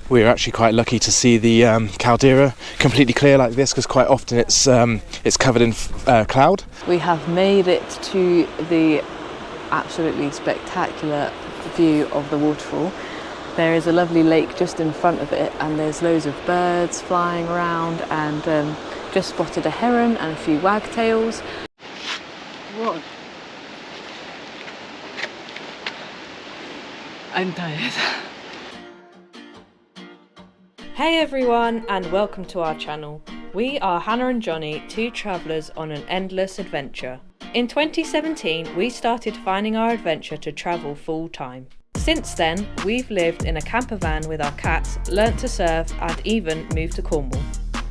We were actually quite lucky to see the caldera completely clear like this, because quite often it's covered in cloud. We have made it to the absolutely spectacular view of the waterfall. There is a lovely lake just in front of it, and there's loads of birds flying around, and just spotted a heron and a few wagtails. What? I'm tired. Hey everyone, and welcome to our channel. We are Hannah and Jonny, two travellers on an endless adventure. In 2017, we started finding our adventure to travel full time. Since then, we've lived in a camper van with our cats, learnt to surf, and even moved to Cornwall.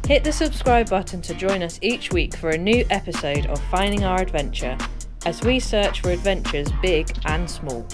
Hit the subscribe button to join us each week for a new episode of Finding Our Adventure, as we search for adventures big and small.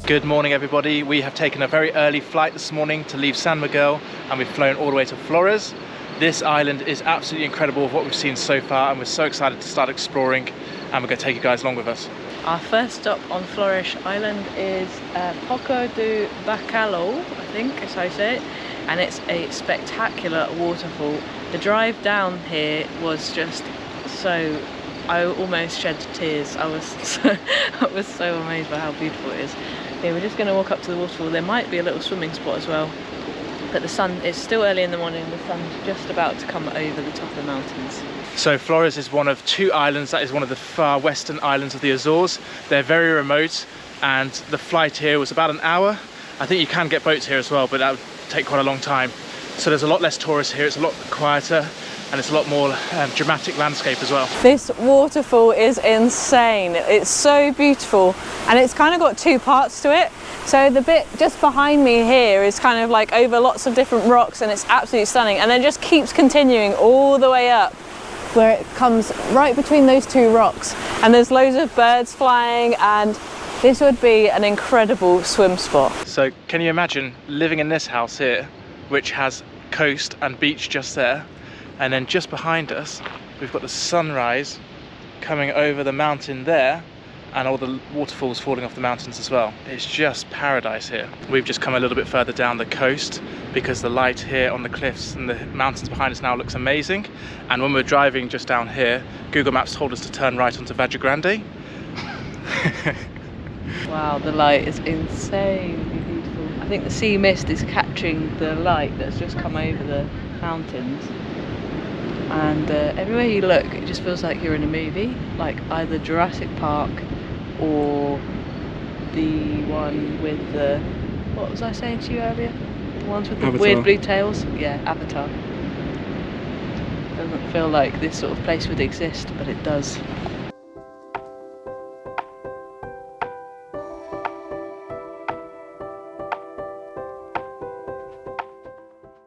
Good morning everybody. We have taken a very early flight this morning to leave San Miguel, and we've flown all the way to Flores. This island is absolutely incredible with what we've seen so far, and we're so excited to start exploring, and we're going to take you guys along with us. Our first stop on Flores Island is Poco do Bacalhau, I think is how you say it, and it's a spectacular waterfall. The drive down here was just so... I almost shed tears. I was so amazed by how beautiful it is. Yeah, we're just going to walk up to the waterfall. There might be a little swimming spot as well, but the sun is still early in the morning. The sun's just about to come over the top of the mountains. So Flores is one of two islands. That is one of the far western islands of the Azores. They're very remote, and the flight here was about an hour. I think you can get boats here as well, but that would take quite a long time. So there's a lot less tourists here. It's a lot quieter, and it's a lot more dramatic landscape as well. This waterfall is insane. It's so beautiful, and it's kind of got two parts to it. So the bit just behind me here is kind of like over lots of different rocks, and it's absolutely stunning, and then just keeps continuing all the way up where it comes right between those two rocks, and there's loads of birds flying, and this would be an incredible swim spot. So can you imagine living in this house here, which has coast and beach just there, and then just behind us we've got the sunrise coming over the mountain there, and all the waterfalls falling off the mountains as well. It's just paradise here. We've just come a little bit further down the coast because the light here on the cliffs and the mountains behind us now looks amazing, and when we're driving just down here, Google Maps told us to turn right onto Valle Grande. Wow, the light is insanely beautiful. I think the sea mist is catching the light that's just come over the mountains, and everywhere you look it just feels like you're in a movie, like either Jurassic Park or the one with the, what was I saying to you earlier? The ones with the Avatar. Weird blue tails? Yeah, Avatar. Doesn't feel like this sort of place would exist, but it does.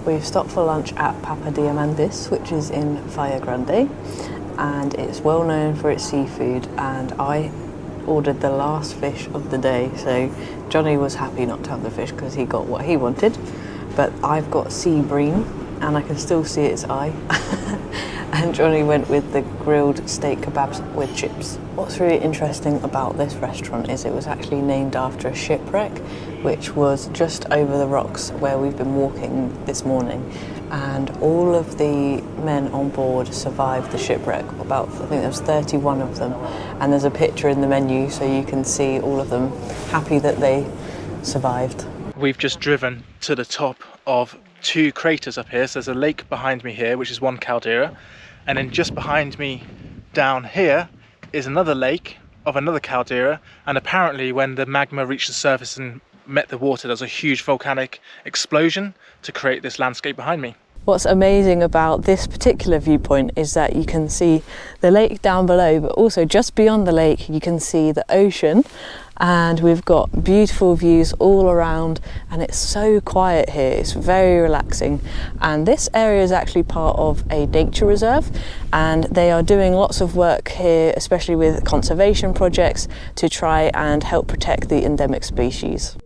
We've stopped for lunch at Papa Diamandis, which is in Valle Grande, and it's well known for its seafood, and I ordered the last fish of the day, so Jonny was happy not to have the fish because he got what he wanted, but I've got sea bream and I can still see its eye. and Jonny went with the grilled steak kebabs with chips. What's really interesting about this restaurant is it was actually named after a shipwreck which was just over the rocks where we've been walking this morning, and all of the men on board survived the shipwreck. I think there was 31 of them, and there's a picture in the menu so you can see all of them happy that they survived. We've just driven to the top of 2 craters up here. So there's a lake behind me here, which is one caldera, and then just behind me down here is another lake of another caldera, and apparently when the magma reached the surface and met the water, there was a huge volcanic explosion to create this landscape behind me. What's amazing about this particular viewpoint is that you can see the lake down below, but also just beyond the lake you can see the ocean, and we've got beautiful views all around, and it's so quiet here. It's very relaxing, and this area is actually part of a nature reserve, and they are doing lots of work here, especially with conservation projects, to try and help protect the endemic species.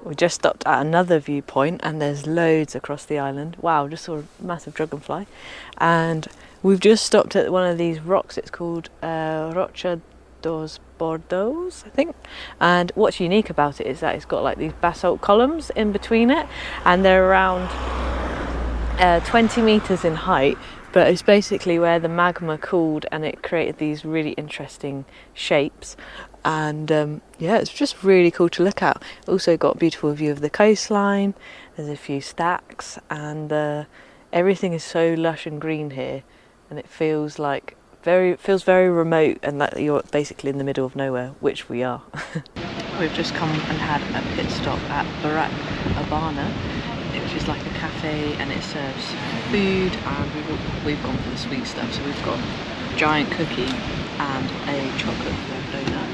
We just stopped at another viewpoint, and there's loads across the island. Wow, just saw a massive dragonfly. And we've just stopped at one of these rocks. It's called Rocha dos Bordeaux, I think. And what's unique about it is that it's got like these basalt columns in between it, and they're around 20 meters in height. But it's basically where the magma cooled and it created these really interesting shapes. And yeah, it's just really cool to look at. Also got a beautiful view of the coastline. There's a few stacks, and everything is so lush and green here, and it feels very remote, and that you're basically in the middle of nowhere, which we are. We've just come and had a pit stop at Barak Abana, which is like a cafe, and it serves food, and we've gone for the sweet stuff. So we've got a giant cookie and a chocolate donut.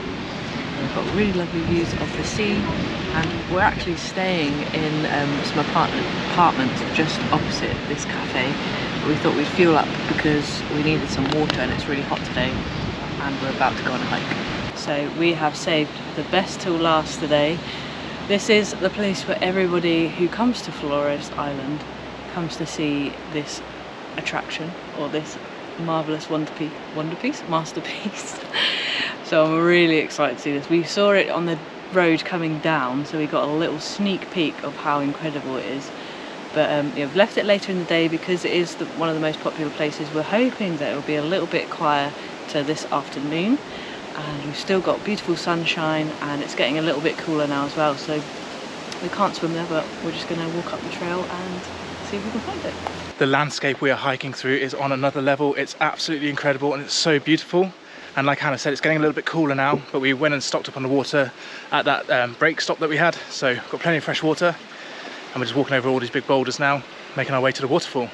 We've got really lovely views of the sea, and we're actually staying in some apartments just opposite this cafe. We thought we'd fuel up because we needed some water, and it's really hot today, and we're about to go on a hike. So we have saved the best till last today. This is the place where everybody who comes to Flores Island comes to see this attraction, or this marvellous masterpiece. So I'm really excited to see this. We saw it on the road coming down, so we got a little sneak peek of how incredible it is. But yeah, we've left it later in the day because it is one of the most popular places. We're hoping that it will be a little bit quieter this afternoon, and we've still got beautiful sunshine, and it's getting a little bit cooler now as well, so we can't swim there, but we're just going to walk up the trail and see if we can find it. The landscape we are hiking through is on another level. It's absolutely incredible, and it's so beautiful. And like Hannah said, it's getting a little bit cooler now, but we went and stocked up on the water at that break stop that we had, so got plenty of fresh water, and we're just walking over all these big boulders now, making our way to the waterfall.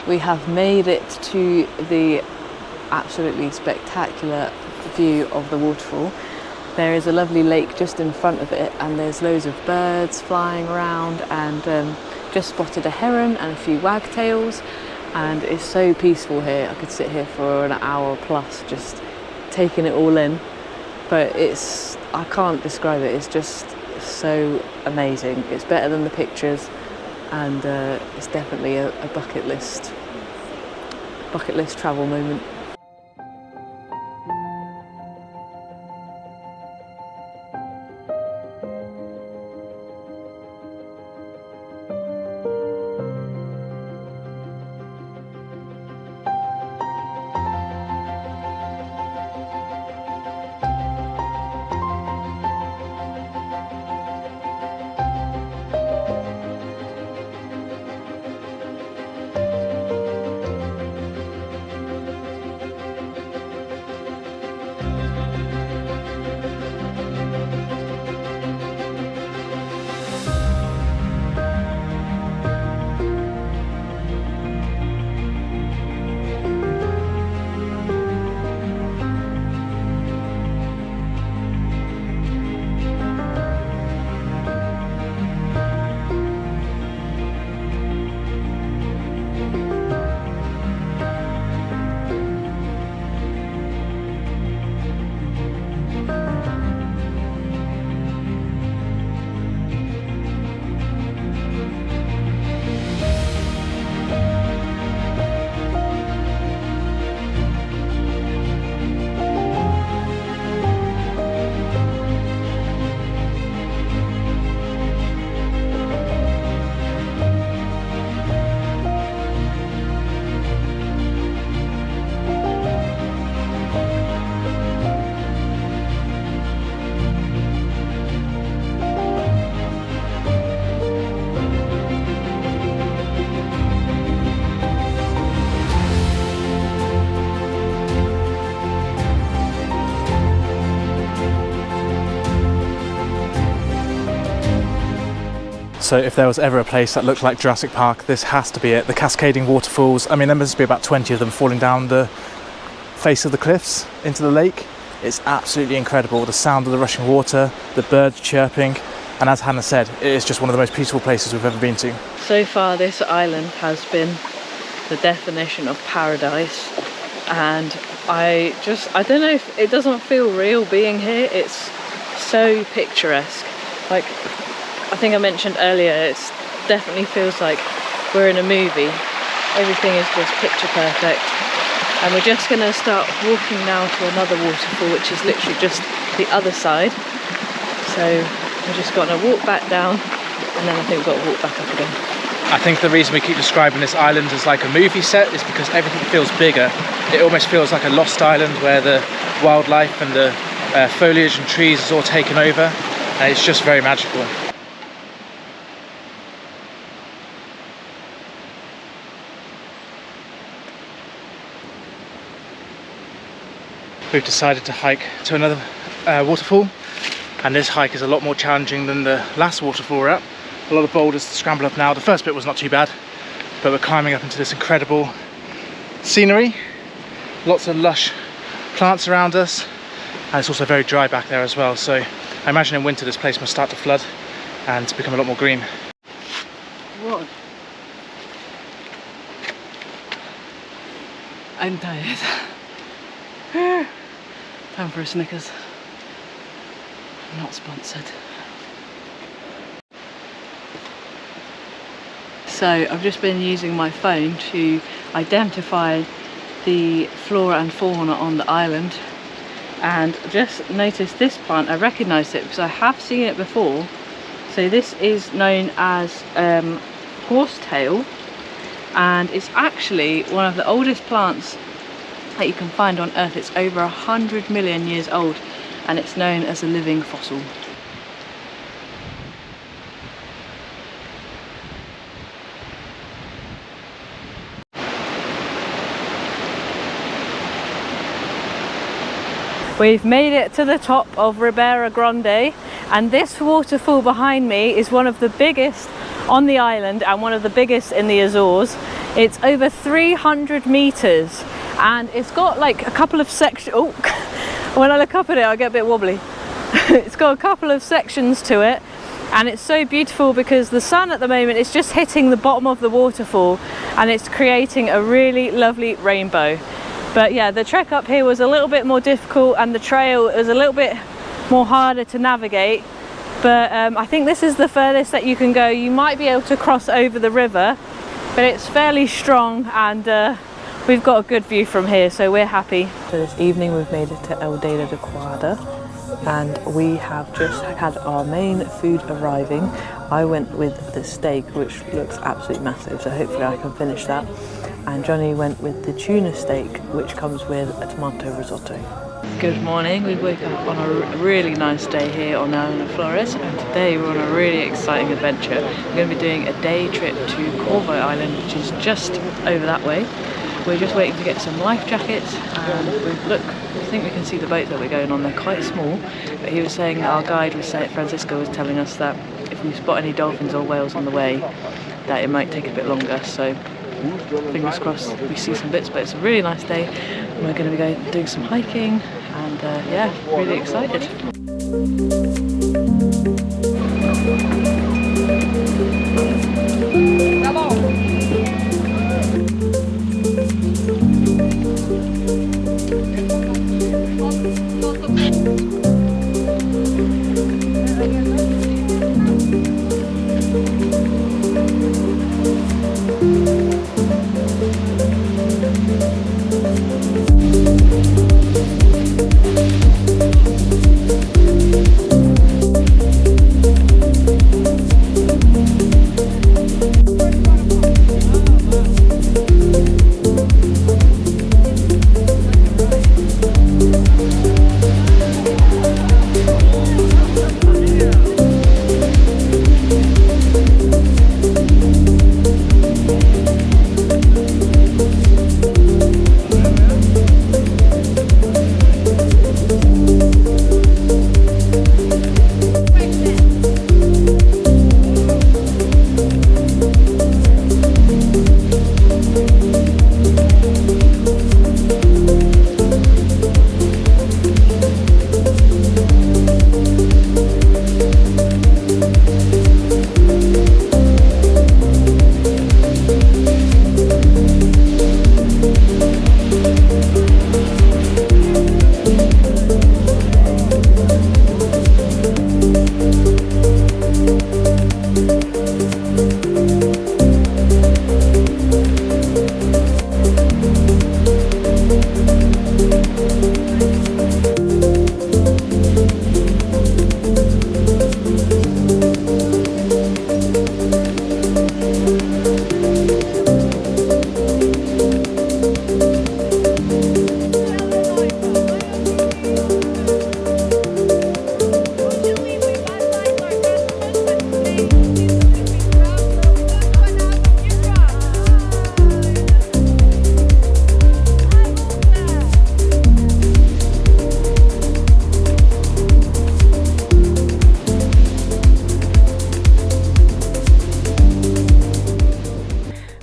We have made it to the absolutely spectacular view of the waterfall. There is a lovely lake just in front of it, and there's loads of birds flying around, and just spotted a heron and a few wagtails, and it's so peaceful here. I could sit here for an hour plus just taking it all in, but I can't describe it. It's just so amazing. It's better than the pictures, and it's definitely a bucket list travel moment. So if there was ever a place that looked like Jurassic Park, this has to be it. The cascading waterfalls, I mean, there must be about 20 of them falling down the face of the cliffs into the lake. It's absolutely incredible. The sound of the rushing water, the birds chirping, and as Hannah said, it is just one of the most peaceful places we've ever been to. So far this island has been the definition of paradise, and I don't know if it doesn't feel real being here. It's so picturesque. Like I think I mentioned earlier, it definitely feels like we're in a movie. Everything is just picture perfect. And we're just going to start walking now to another waterfall, which is literally just the other side. So we're just going to walk back down, and then I think we've got to walk back up again. I think the reason we keep describing this island as like a movie set is because everything feels bigger. It almost feels like a lost island where the wildlife and the foliage and trees is all taken over, and it's just very magical. We've decided to hike to another waterfall, and this hike is a lot more challenging than the last waterfall we're at. A lot of boulders to scramble up now. The first bit was not too bad, but we're climbing up into this incredible scenery. Lots of lush plants around us, and it's also very dry back there as well. So I imagine in winter this place must start to flood and become a lot more green. What? I'm tired. Time for a Snickers. Not sponsored. So I've just been using my phone to identify the flora and fauna on the island, and just noticed this plant. I recognised it because I have seen it before. So this is known as horsetail, and it's actually one of the oldest plants that you can find on Earth. It's over 100 million years old, and it's known as a living fossil. We've made it to the top of Ribeira Grande, and this waterfall behind me is one of the biggest on the island and one of the biggest in the Azores. It's over 300 meters, and it's got like a couple of sections. Oh, when I look up at it I get a bit wobbly. It's got a couple of sections to it, and it's so beautiful because the sun at the moment is just hitting the bottom of the waterfall, and it's creating a really lovely rainbow. But yeah, the trek up here was a little bit more difficult, and the trail was a little bit more harder to navigate. But I think this is the furthest that you can go. You might be able to cross over the river, but it's fairly strong, and we've got a good view from here, so we're happy. So this evening we've made it to Aldeia da Cuada, and we have just had our main food arriving. I went with the steak, which looks absolutely massive, so hopefully I can finish that. And Jonny went with the tuna steak, which comes with a tomato risotto. Good morning. We woke up on a really nice day here on the island of Flores, and today we're on a really exciting adventure. We're going to be doing a day trip to Corvo Island, which is just over that way. We're just waiting to get some life jackets, and I think we can see the boat that we're going on. They're quite small, but he was saying, our guide was saying, Francisco was telling us that if we spot any dolphins or whales on the way, that it might take a bit longer. So fingers crossed we see some bits, but it's a really nice day. We're going to be doing some hiking, and yeah, really excited.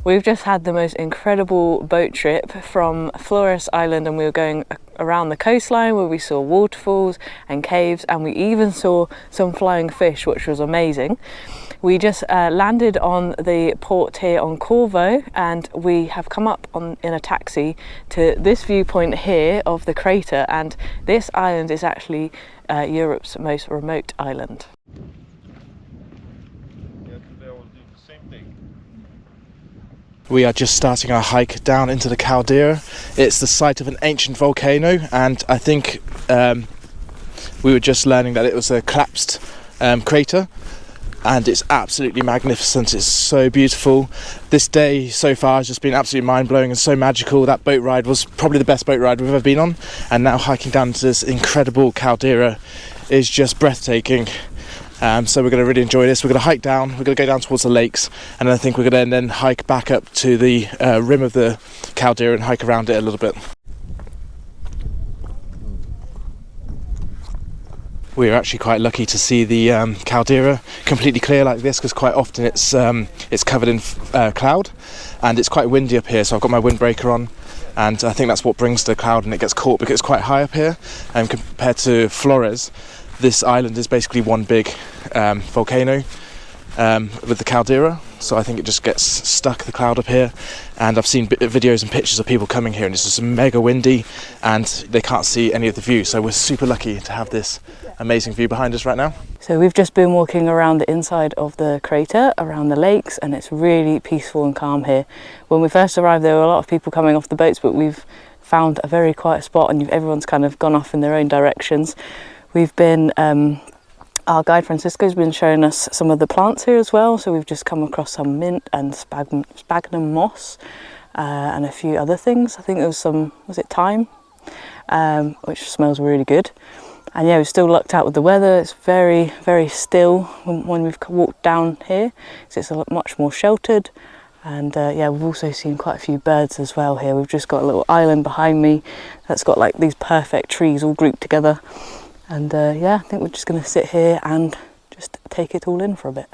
We've just had the most incredible boat trip from Flores Island, and we were going around the coastline where we saw waterfalls and caves, and we even saw some flying fish, which was amazing. We just landed on the port here on Corvo, and we have come up in a taxi to this viewpoint here of the crater, and this island is actually Europe's most remote island. We are just starting our hike down into the caldera. It's the site of an ancient volcano, and I think we were just learning that it was a collapsed crater, and it's absolutely magnificent. It's so beautiful. This day so far has just been absolutely mind-blowing and so magical. That boat ride was probably the best boat ride we've ever been on, and now hiking down to this incredible caldera is just breathtaking. So we're going to really enjoy this. We're going to hike down, we're going to go down towards the lakes, and I think we're going to then hike back up to the rim of the caldera and hike around it a little bit. We are actually quite lucky to see the caldera completely clear like this, because quite often it's covered in cloud, and it's quite windy up here, so I've got my windbreaker on, and I think that's what brings the cloud, and it gets caught because it's quite high up here. And compared to Flores, this island is basically one big volcano with the caldera, so I think it just gets stuck, the cloud up here. And I've seen videos and pictures of people coming here, and it's just mega windy and they can't see any of the view, so we're super lucky to have this amazing view behind us right now. So we've just been walking around the inside of the crater, around the lakes, and it's really peaceful and calm here. When we first arrived there were a lot of people coming off the boats, but we've found a very quiet spot, and everyone's kind of gone off in their own directions. We've been, our guide Francisco's been showing us some of the plants here as well, so we've just come across some mint and sphagnum moss and a few other things. I think there was some, was it thyme, which smells really good. And yeah, we've still lucked out with the weather. It's very, very still when we've walked down here, so it's a lot much more sheltered. And yeah, we've also seen quite a few birds as well here. We've just got a little island behind me that's got like these perfect trees all grouped together. And yeah, I think we're just going to sit here and just take it all in for a bit.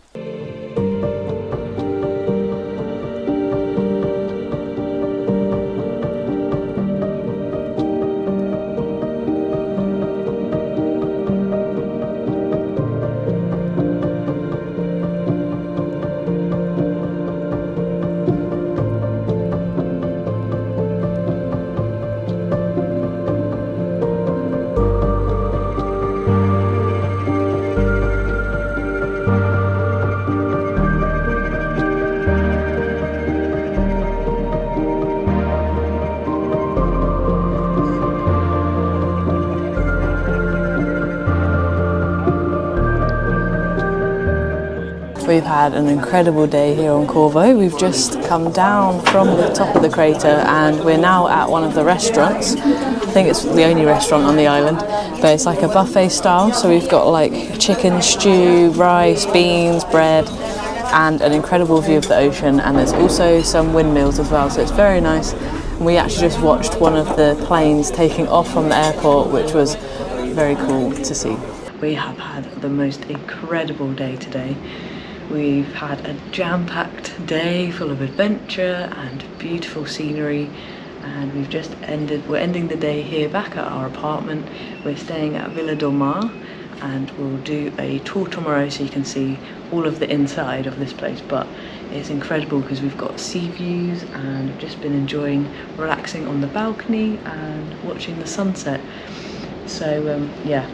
We've had an incredible day here on Corvo. We've just come down from the top of the crater, and we're now at one of the restaurants. I think it's the only restaurant on the island, but it's like a buffet style. So we've got like chicken stew, rice, beans, bread, and an incredible view of the ocean. And there's also some windmills as well, so it's very nice. And we actually just watched one of the planes taking off from the airport, which was very cool to see. We have had the most incredible day today. We've had a jam-packed day full of adventure and beautiful scenery, and we're ending the day here back at our apartment. We're staying at Villa del Mar, and we'll do a tour tomorrow so you can see all of the inside of this place. But it's incredible because we've got sea views, and I've just been enjoying relaxing on the balcony and watching the sunset. So yeah,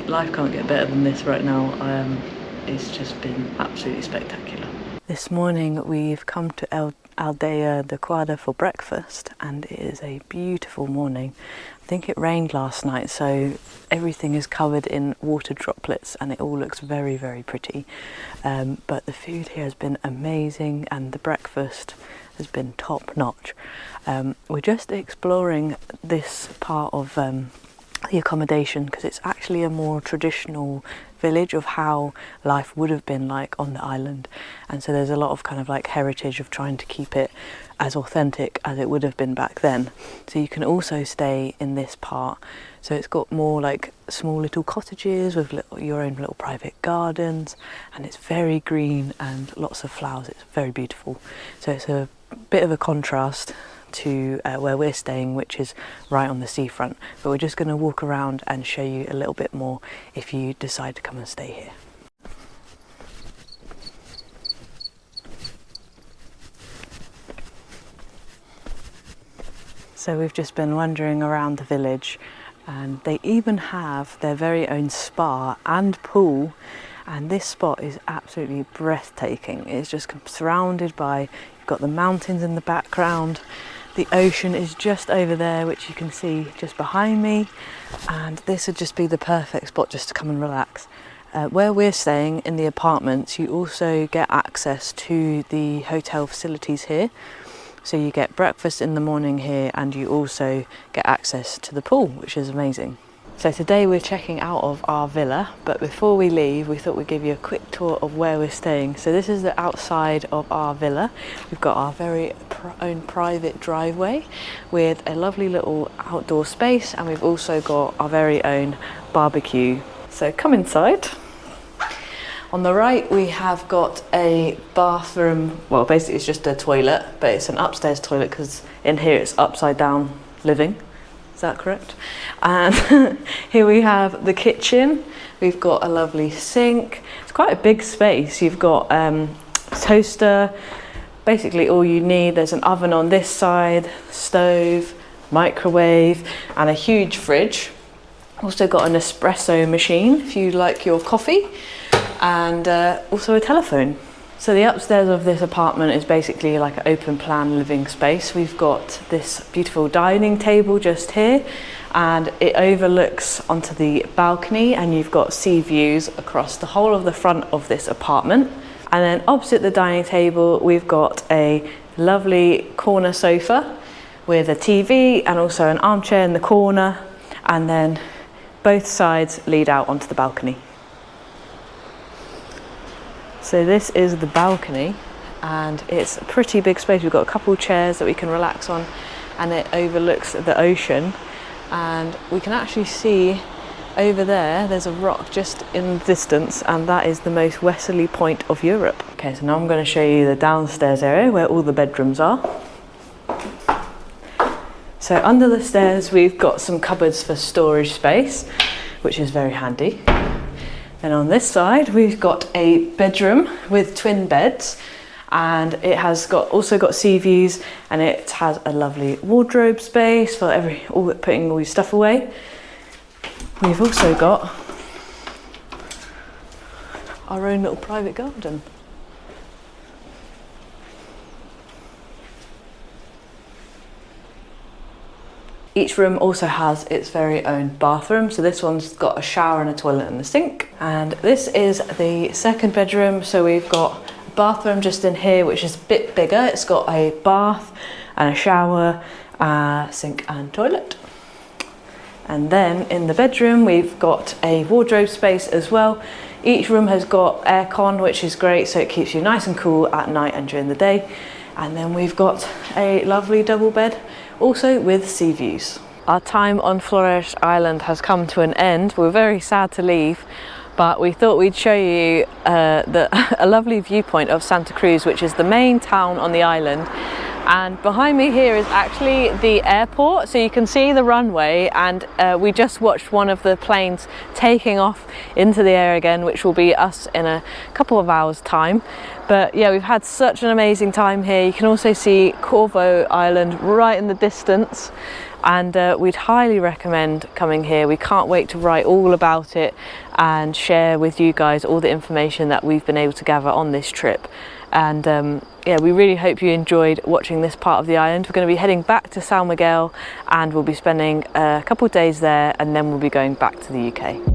life can't get better than this right now. It's just been absolutely spectacular. This morning we've come to Aldeia da Cuada for breakfast, and it is a beautiful morning. I think it rained last night, so everything is covered in water droplets and it all looks very, very pretty. But the food here has been amazing, and the breakfast has been top notch. We're just exploring this part of the accommodation, because it's actually a more traditional village of how life would have been like on the island, and so there's a lot of kind of like heritage of trying to keep it as authentic as it would have been back then. So you can also stay in this part, so it's got more like small little cottages with your own little private gardens, and it's very green and lots of flowers. It's very beautiful. So it's a bit of a contrast to where we're staying, which is right on the seafront, but we're just going to walk around and show you a little bit more if you decide to come and stay here. So we've just been wandering around the village, and they even have their very own spa and pool, and this spot is absolutely breathtaking. It's just surrounded by, you've got the mountains in the background. The ocean is just over there, which you can see just behind me, and this would just be the perfect spot just to come and relax. Where we're staying in the apartments, you also get access to the hotel facilities here. So you get breakfast in the morning here, and you also get access to the pool, which is amazing. So today we're checking out of our villa, but before we leave we thought we'd give you a quick tour of where we're staying. So this is the outside of our villa. We've got our very own private driveway with a lovely little outdoor space, and we've also got our very own barbecue. So come inside. On the right we have got a bathroom. Well, basically it's just a toilet, but it's an upstairs toilet because in here it's upside down living. Is that correct? And here we have the kitchen. We've got a lovely sink. It's quite a big space. You've got toaster, basically all you need. There's an oven on this side, stove, microwave, and a huge fridge. Also got an espresso machine if you like your coffee, and also a telephone. So the upstairs of this apartment is basically like an open plan living space. We've got this beautiful dining table just here, and it overlooks onto the balcony, and you've got sea views across the whole of the front of this apartment. And then opposite the dining table we've got a lovely corner sofa with a TV and also an armchair in the corner, and then both sides lead out onto the balcony. So this is the balcony, and it's a pretty big space. We've got a couple of chairs that we can relax on, and it overlooks the ocean, and we can actually see over there's a rock just in the distance, and that is the most westerly point of Europe. Okay, so now I'm going to show you the downstairs area where all the bedrooms are. So under the stairs we've got some cupboards for storage space, which is very handy. Then on this side we've got a bedroom with twin beds, and it has also got sea views, and it has a lovely wardrobe space for putting all your stuff away. We've also got our own little private garden. Each room also has its very own bathroom. So this one's got a shower and a toilet and a sink. And this is the second bedroom. So we've got a bathroom just in here, which is a bit bigger. It's got a bath and a shower, sink and toilet. And then in the bedroom, we've got a wardrobe space as well. Each room has got aircon, which is great. So it keeps you nice and cool at night and during the day. And then we've got a lovely double bed, also with sea views. Our time on Flores Island has come to an end. We're very sad to leave, but we thought we'd show you a lovely viewpoint of Santa Cruz, which is the main town on the island. And behind me here is actually the airport, so you can see the runway, and we just watched one of the planes taking off into the air again, which will be us in a couple of hours time. But yeah, we've had such an amazing time here. You can also see Corvo Island right in the distance, and we'd highly recommend coming here. We can't wait to write all about it and share with you guys all the information that we've been able to gather on this trip. And yeah, we really hope you enjoyed watching this part of the island. We're going to be heading back to San Miguel, and we'll be spending a couple of days there, and then we'll be going back to the UK.